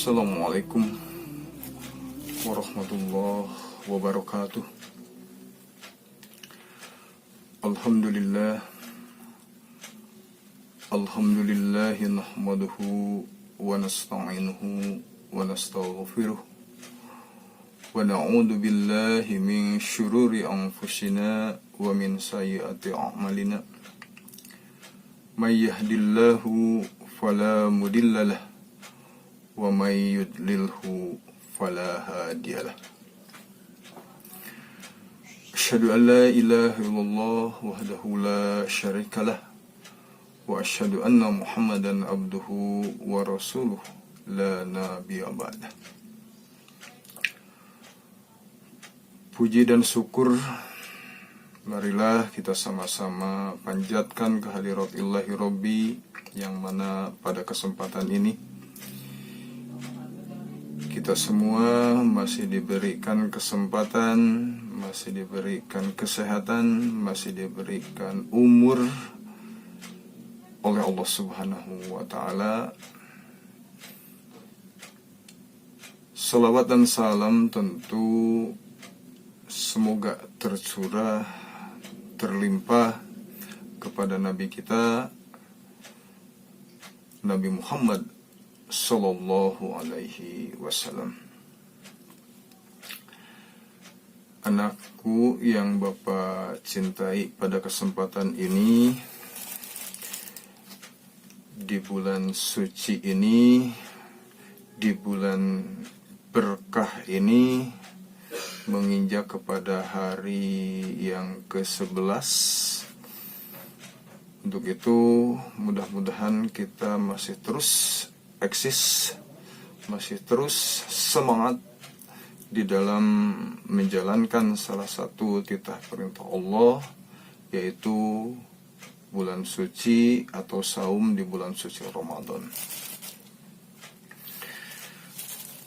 Assalamualaikum warahmatullahi wabarakatuh. Alhamdulillahi nahmaduhu wa nasta'inuhu wa nastaghfiruh wa na'udzu billahi min syururi anfusina wa min sayyiati a'malina. May yahdihillahu fala mudhillalah wa may yudlilhu fala hadiyalah. Asyhadu an la ilaha illallah wahdahu la syarikalah wa asyhadu anna Muhammadan abduhu wa rasuluh la nabiyya ba'dah. Puji dan syukur marilah kita sama-sama panjatkan kehadirat Ilahi Rabbi, yang mana pada kesempatan ini kita semua masih diberikan kesempatan, masih diberikan kesehatan, masih diberikan umur oleh Allah Subhanahu wa Ta'ala. Salawat dan salam tentu semoga tercurah, terlimpah kepada Nabi kita, Nabi Muhammad Sallallahu alaihi wasallam. Anakku yang Bapak cintai, pada kesempatan ini, di bulan suci ini, di bulan berkah ini, menginjak kepada hari yang ke-11. Untuk itu mudah-mudahan kita masih terus eksis, masih terus semangat di dalam menjalankan salah satu titah perintah Allah, yaitu bulan suci atau saum di bulan suci Ramadan.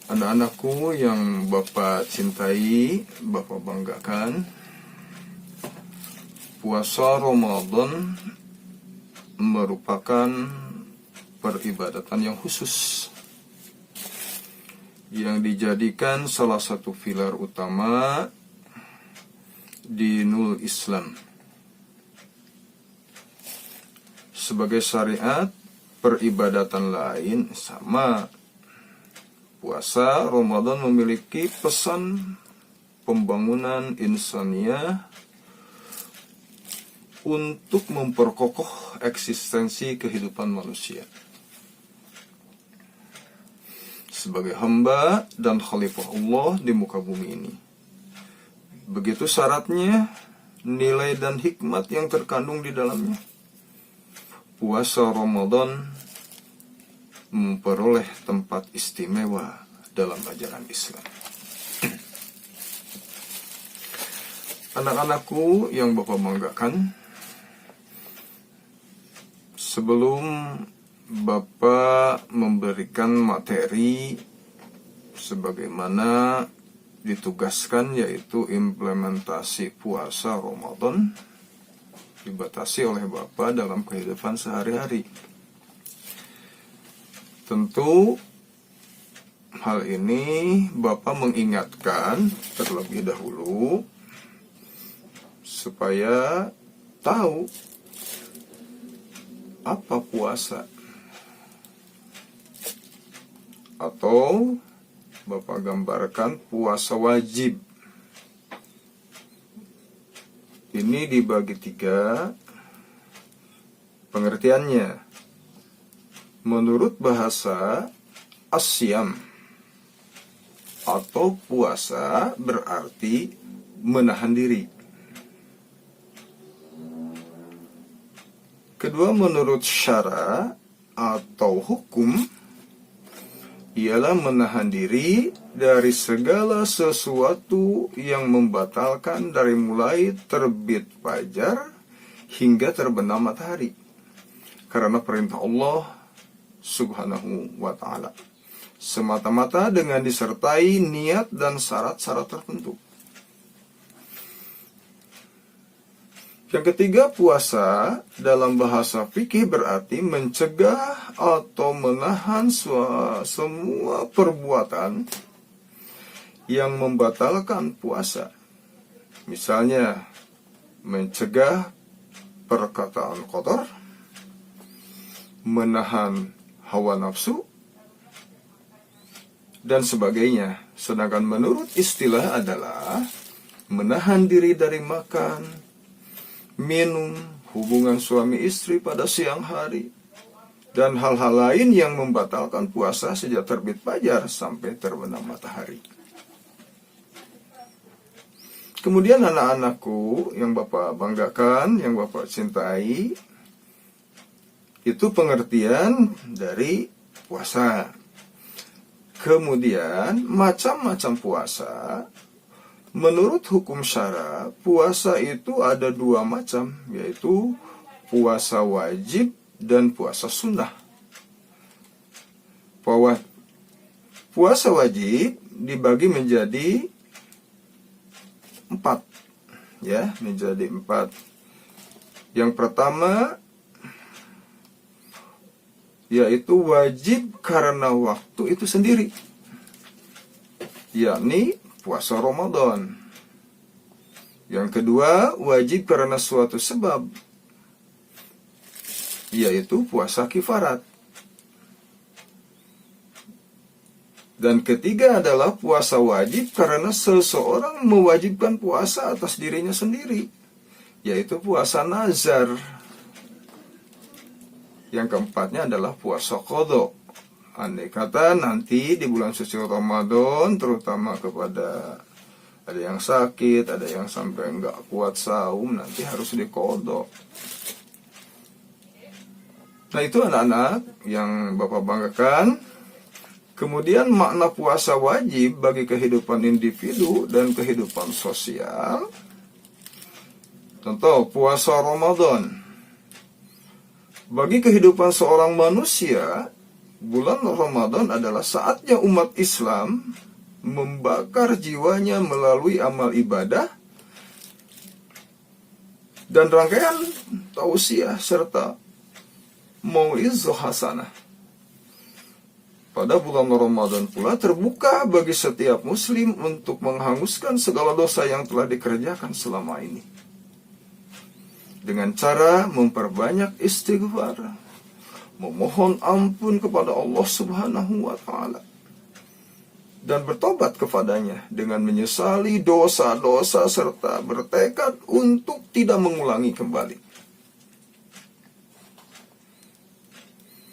Anak-anakku yang Bapak cintai, Bapak banggakan, puasa Ramadan merupakan peribadatan yang khusus yang dijadikan salah satu pilar utama dinul Islam. Sebagai syariat peribadatan lain sama, puasa Ramadan memiliki pesan pembangunan insaniyah untuk memperkokoh eksistensi kehidupan manusia sebagai hamba dan khalifah Allah di muka bumi ini. Begitu syaratnya, nilai dan hikmat yang terkandung di dalamnya. Puasa Ramadan memperoleh tempat istimewa dalam ajaran Islam. Anak-anakku yang Bapak banggakan, sebelum Bapak memberikan materi sebagaimana ditugaskan, yaitu implementasi puasa Ramadan, dibatasi oleh Bapak dalam kehidupan sehari-hari. Tentu hal ini Bapak mengingatkan terlebih dahulu supaya tahu apa puasa, atau Bapak gambarkan puasa wajib. Ini dibagi 3 pengertiannya. Menurut bahasa, asyam atau puasa berarti menahan diri. Kedua, menurut syara atau hukum, ialah menahan diri dari segala sesuatu yang membatalkan dari mulai terbit fajar hingga terbenam matahari, karena perintah Allah Subhanahu wa Ta'ala, semata-mata dengan disertai niat dan syarat-syarat tertentu. Yang ketiga, puasa dalam bahasa fikih berarti mencegah atau menahan semua perbuatan yang membatalkan puasa. Misalnya, mencegah perkataan kotor, menahan hawa nafsu, dan sebagainya. Sedangkan menurut istilah adalah menahan diri dari makan, minum, hubungan suami istri pada siang hari, dan hal-hal lain yang membatalkan puasa sejak terbit fajar sampai terbenam matahari. Kemudian anak-anakku yang Bapak banggakan, yang Bapak cintai, itu pengertian dari puasa. Kemudian macam-macam puasa. Menurut hukum syara, puasa itu ada dua macam, yaitu puasa wajib dan puasa sunnah. Puasa wajib dibagi menjadi 4, ya, menjadi 4. Yang pertama yaitu wajib karena waktu itu sendiri, yakni puasa Ramadan. Yang kedua, wajib karena suatu sebab, yaitu puasa kifarat. Dan ketiga adalah puasa wajib karena seseorang mewajibkan puasa atas dirinya sendiri, yaitu puasa nazar. Yang keempatnya adalah puasa qadha. Andai kata nanti di bulan suci Ramadan, terutama kepada ada yang sakit, ada yang sampai nggak kuat saum, nanti harus diqadha. Nah, itu anak-anak yang Bapak banggakan. Kemudian makna puasa wajib bagi kehidupan individu dan kehidupan sosial. Contoh, puasa Ramadan. Bagi kehidupan seorang manusia, bulan Ramadan adalah saatnya umat Islam membakar jiwanya melalui amal ibadah dan rangkaian tausiah serta mau'izah hasanah. Pada bulan Ramadan pula terbuka bagi setiap muslim untuk menghanguskan segala dosa yang telah dikerjakan selama ini, dengan cara memperbanyak istighfar, memohon ampun kepada Allah Subhanahu wa Ta'ala, dan bertobat kepadanya dengan menyesali dosa-dosa serta bertekad untuk tidak mengulangi kembali.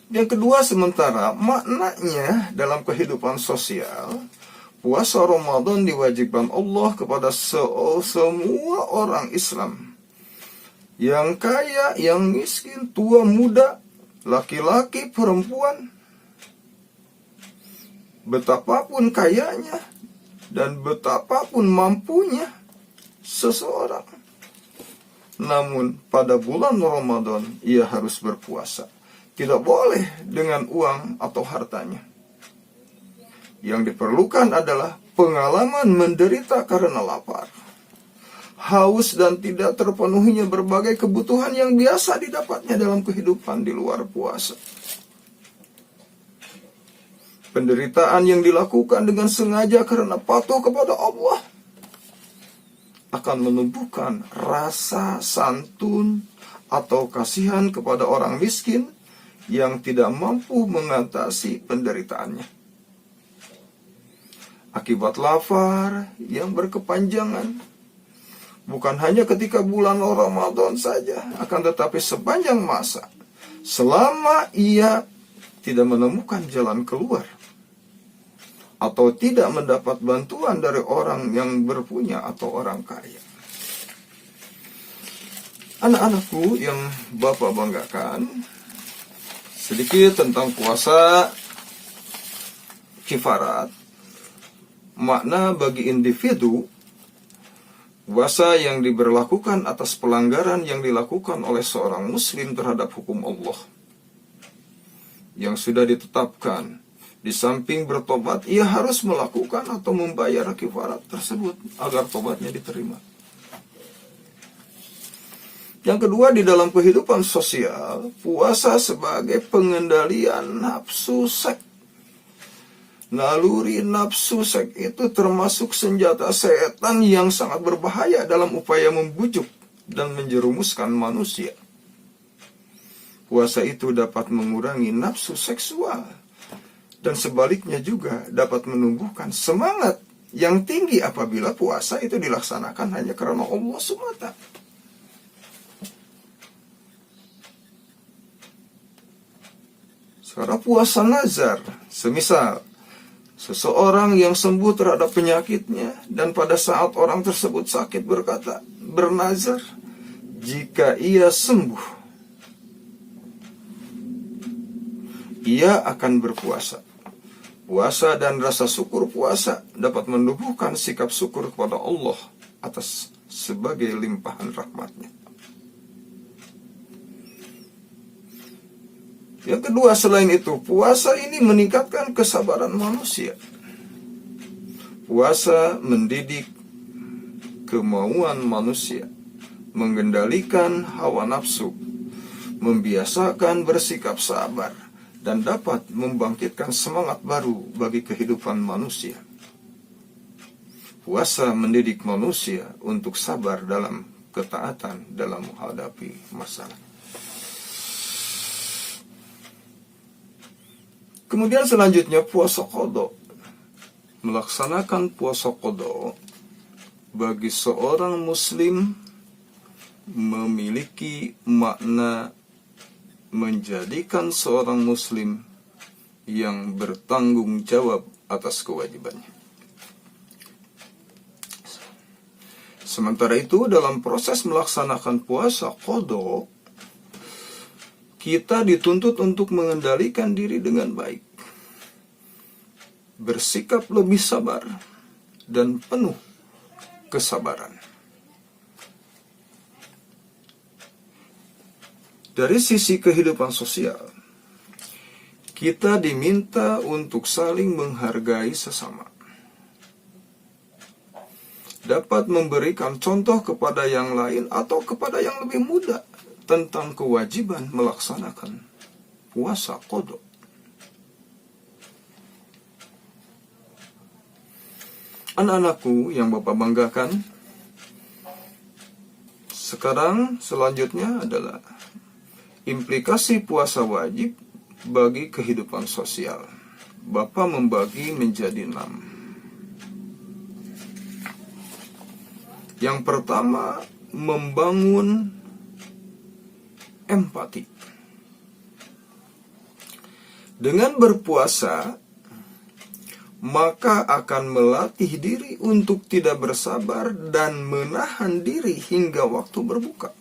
Yang kedua, sementara maknanya dalam kehidupan sosial, puasa Ramadan diwajibkan Allah kepada semua orang Islam, yang kaya, yang miskin, tua, muda, laki-laki, perempuan, betapapun kayanya dan betapapun mampunya seseorang. Namun pada bulan Ramadan ia harus berpuasa. Tidak boleh dengan uang atau hartanya. Yang diperlukan adalah pengalaman menderita karena lapar, haus, dan tidak terpenuhinya berbagai kebutuhan yang biasa didapatnya dalam kehidupan di luar puasa. Penderitaan yang dilakukan dengan sengaja karena patuh kepada Allah akan menumbuhkan rasa santun atau kasihan kepada orang miskin yang tidak mampu mengatasi penderitaannya. Akibat lapar yang berkepanjangan, bukan hanya ketika bulan Ramadan saja, akan tetapi sepanjang masa, selama ia tidak menemukan jalan keluar atau tidak mendapat bantuan dari orang yang berpunya atau orang kaya. Anak-anakku yang Bapak banggakan, sedikit tentang puasa kifarat. Makna bagi individu, puasa yang diberlakukan atas pelanggaran yang dilakukan oleh seorang muslim terhadap hukum Allah yang sudah ditetapkan. Di samping bertobat, ia harus melakukan atau membayar kifarat tersebut agar tobatnya diterima. Yang kedua, di dalam kehidupan sosial, puasa sebagai pengendalian nafsu seks. Naluri nafsu seks itu termasuk senjata setan yang sangat berbahaya dalam upaya membujuk dan menjerumuskan manusia. Puasa itu dapat mengurangi nafsu seksual, dan sebaliknya juga dapat menumbuhkan semangat yang tinggi apabila puasa itu dilaksanakan hanya karena Allah semata. Sekarang puasa nazar, semisal seseorang yang sembuh terhadap penyakitnya dan pada saat orang tersebut sakit berkata, bernazar, jika ia sembuh, ia akan berpuasa. Puasa dan rasa syukur puasa dapat menumbuhkan sikap syukur kepada Allah atas sebagai limpahan rahmatnya. Yang kedua, selain itu, puasa ini meningkatkan kesabaran manusia. Puasa mendidik kemauan manusia, mengendalikan hawa nafsu, membiasakan bersikap sabar, dan dapat membangkitkan semangat baru bagi kehidupan manusia. Puasa mendidik manusia untuk sabar dalam ketaatan dalam menghadapi masalah. Kemudian selanjutnya puasa qadha. Melaksanakan puasa qadha bagi seorang muslim memiliki makna menjadikan seorang muslim yang bertanggung jawab atas kewajibannya. Sementara itu, dalam proses melaksanakan puasa qadha, kita dituntut untuk mengendalikan diri dengan baik, bersikap lebih sabar, dan penuh kesabaran. Dari sisi kehidupan sosial, kita diminta untuk saling menghargai sesama, dapat memberikan contoh kepada yang lain atau kepada yang lebih muda tentang kewajiban melaksanakan puasa qadha. Anak-anakku yang Bapak banggakan, sekarang selanjutnya adalah implikasi puasa wajib bagi kehidupan sosial. Bapak membagi menjadi 6. Yang pertama, membangun empati. Dengan berpuasa, maka akan melatih diri untuk tidak bersabar dan menahan diri hingga waktu berbuka.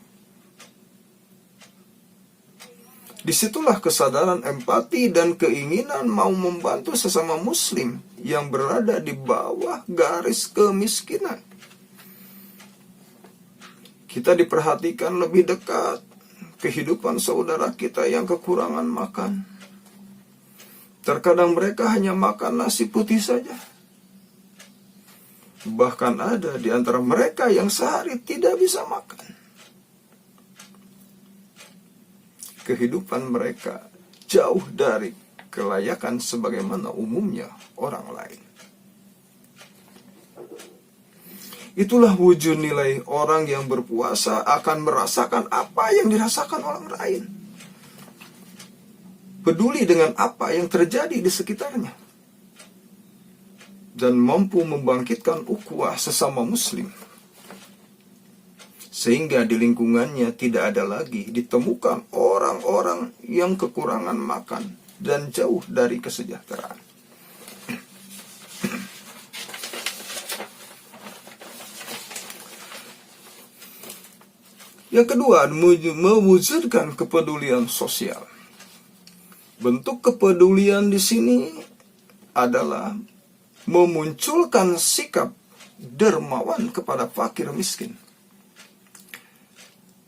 Disitulah kesadaran empati dan keinginan mau membantu sesama muslim yang berada di bawah garis kemiskinan. Kita diperhatikan lebih dekat kehidupan saudara kita yang kekurangan makan. Terkadang mereka hanya makan nasi putih saja. Bahkan ada di antara mereka yang sehari tidak bisa makan. Kehidupan mereka jauh dari kelayakan sebagaimana umumnya orang lain. Itulah wujud nilai orang yang berpuasa akan merasakan apa yang dirasakan orang lain. Peduli dengan apa yang terjadi di sekitarnya. Dan mampu membangkitkan ukhuwah sesama muslim. Sehingga di lingkungannya tidak ada lagi ditemukan orang-orang yang kekurangan makan dan jauh dari kesejahteraan. Yang kedua, mewujudkan kepedulian sosial. Bentuk kepedulian di sini adalah memunculkan sikap dermawan kepada fakir miskin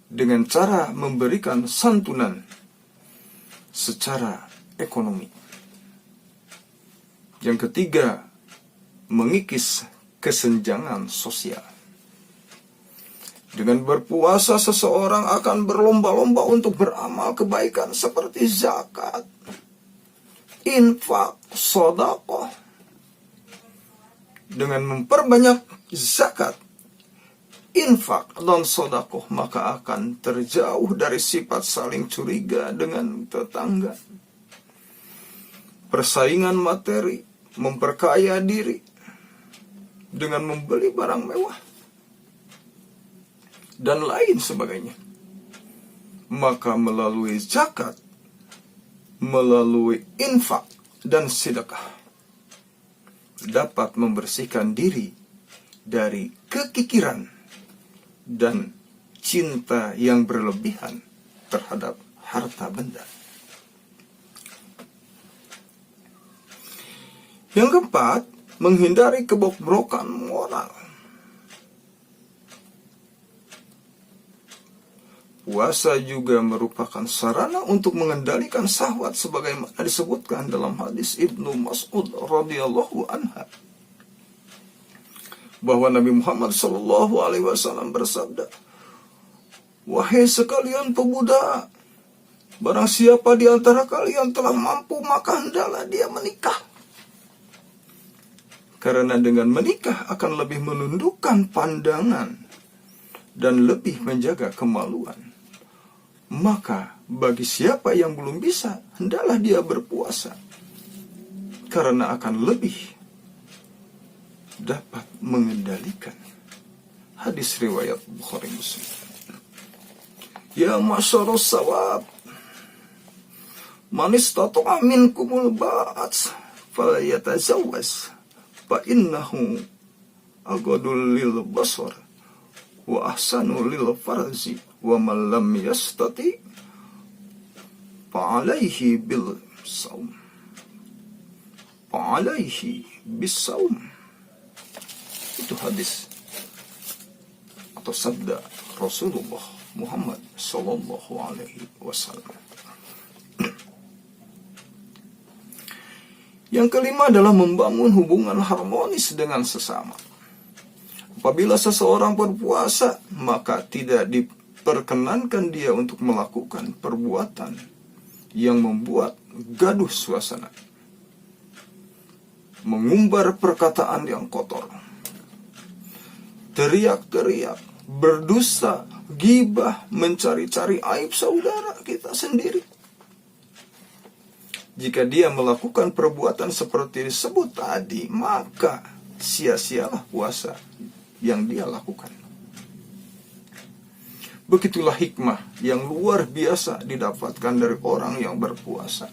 dengan cara memberikan santunan secara ekonomi. Yang ketiga, mengikis kesenjangan sosial. Dengan berpuasa seseorang akan berlomba-lomba untuk beramal kebaikan seperti zakat, infak, sedekah. Dengan memperbanyak zakat, infak, dan sedekah, maka akan terjauh dari sifat saling curiga dengan tetangga. Persaingan materi, memperkaya diri dengan membeli barang mewah, dan lain sebagainya. Maka melalui zakat, melalui infak dan sedekah, dapat membersihkan diri dari kekikiran dan cinta yang berlebihan terhadap harta benda. Yang keempat, menghindari kebobrokan moral. Puasa juga merupakan sarana untuk mengendalikan syahwat sebagaimana disebutkan dalam hadis Ibnu Mas'ud radhiyallahu anha, bahwa Nabi Muhammad sallallahu alaihi wasallam bersabda, "Wahai sekalian pemuda, barang siapa di antara kalian telah mampu, maka hendaklah dia menikah. Karena dengan menikah akan lebih menundukkan pandangan dan lebih menjaga kemaluan. Maka bagi siapa yang belum bisa, hendaklah dia berpuasa, karena akan lebih dapat mengendalikan." Hadis riwayat Bukhari Muslim. Ya masyarus sawab, man istata'a minkumul ba'at falyatazawwaj fa innahu aghadul lil basar wa ahsanu lil farzi wa man lam yastati fa alaihi bil saum fa alaihi bis saum. Itu hadis atau sabda Rasulullah Muhammad sallallahu alaihi wasallam. Yang kelima adalah membangun hubungan harmonis dengan sesama. Apabila seseorang berpuasa, maka tidak diperkenankan dia untuk melakukan perbuatan yang membuat gaduh suasana, mengumbar perkataan yang kotor, teriak-teriak, berdusta, gibah, mencari-cari aib saudara kita sendiri. Jika dia melakukan perbuatan seperti disebut tadi, maka sia-sialah puasa yang dia lakukan. Begitulah hikmah yang luar biasa didapatkan dari orang yang berpuasa,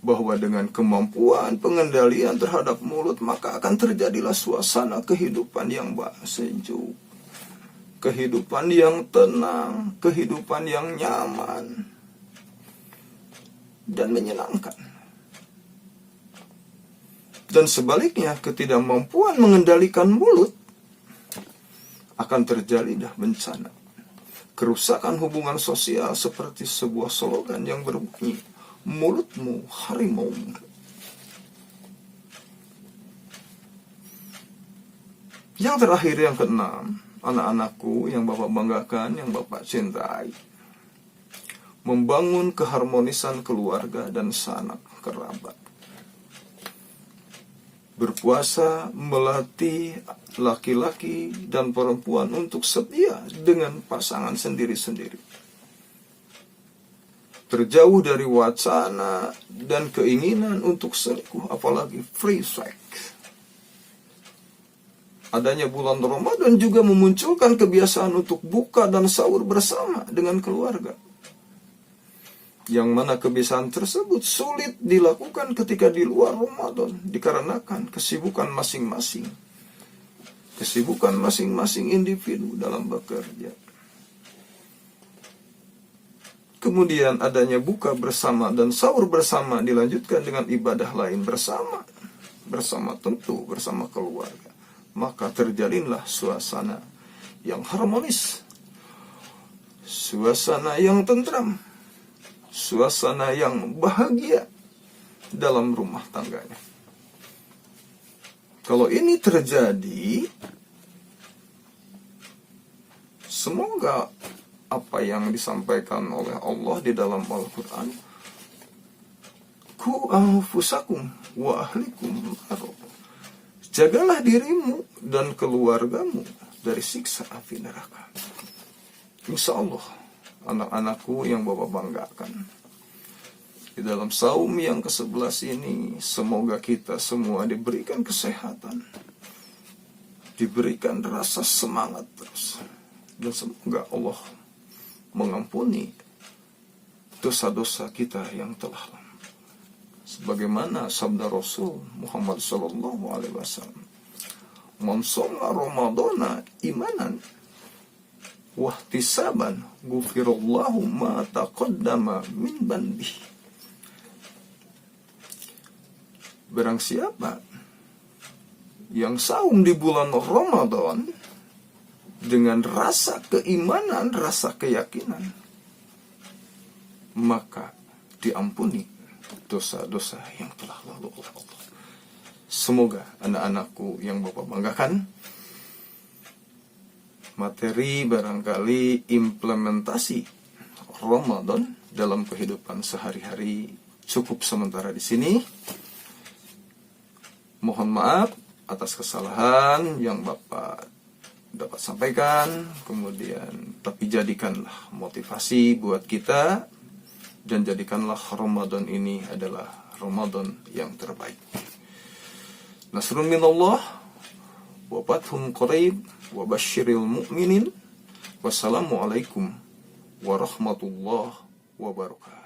bahwa dengan kemampuan pengendalian terhadap mulut, maka akan terjadilah suasana kehidupan yang sejuk, kehidupan yang tenang, kehidupan yang nyaman dan menyenangkan. Dan sebaliknya, ketidakmampuan mengendalikan mulut, akan terjadilah bencana, kerusakan hubungan sosial seperti sebuah slogan yang berbunyi, mulutmu harimau. Yang terakhir, yang keenam, anak-anakku yang Bapak banggakan, yang Bapak cintai, membangun keharmonisan keluarga dan sanak kerabat. Berpuasa melatih laki-laki dan perempuan untuk setia dengan pasangan sendiri-sendiri, terjauh dari wacana dan keinginan untuk selingkuh, apalagi free sex. Adanya bulan Ramadan juga memunculkan kebiasaan untuk buka dan sahur bersama dengan keluarga, yang mana kebiasaan tersebut sulit dilakukan ketika di luar Ramadan dikarenakan kesibukan masing-masing individu dalam bekerja. Kemudian adanya buka bersama dan sahur bersama dilanjutkan dengan ibadah lain bersama tentu bersama keluarga. Maka terjalinlah suasana yang harmonis, suasana yang tentram, suasana yang bahagia dalam rumah tangganya. Kalau ini terjadi, Semoga apa yang disampaikan oleh Allah di dalam Al-Quran, ku anfusakum wa ahlikum naro, jagalah dirimu dan keluargamu dari siksa api neraka. Insya Allah, anak-anakku yang Bapak banggakan, di dalam saum yang ke-11 ini, semoga kita semua diberikan kesehatan, diberikan rasa semangat terus, dan semoga Allah mengampuni dosa-dosa kita yang telah lalu. Sebagaimana sabda Rasul Muhammad SAW, "Man shoma Ramadana imanan wahtisaban ghufirallahu ma taqaddama min dhanbi." Barang siapa yang saum di bulan Ramadan dengan rasa keimanan, rasa keyakinan, maka diampuni dosa-dosa yang telah lalu oleh Allah. Semoga anak-anakku yang Bapak banggakan, materi barangkali implementasi Ramadan dalam kehidupan sehari-hari cukup sementara di sini. Mohon maaf atas kesalahan yang Bapak dapat sampaikan, kemudian tapi jadikanlah motivasi buat kita, dan jadikanlah Ramadan ini adalah Ramadan yang terbaik. Nasrun minallah wa fathun qarib wa basyiril mu'minin. Wassalamualaikum warahmatullahi wabarakatuh.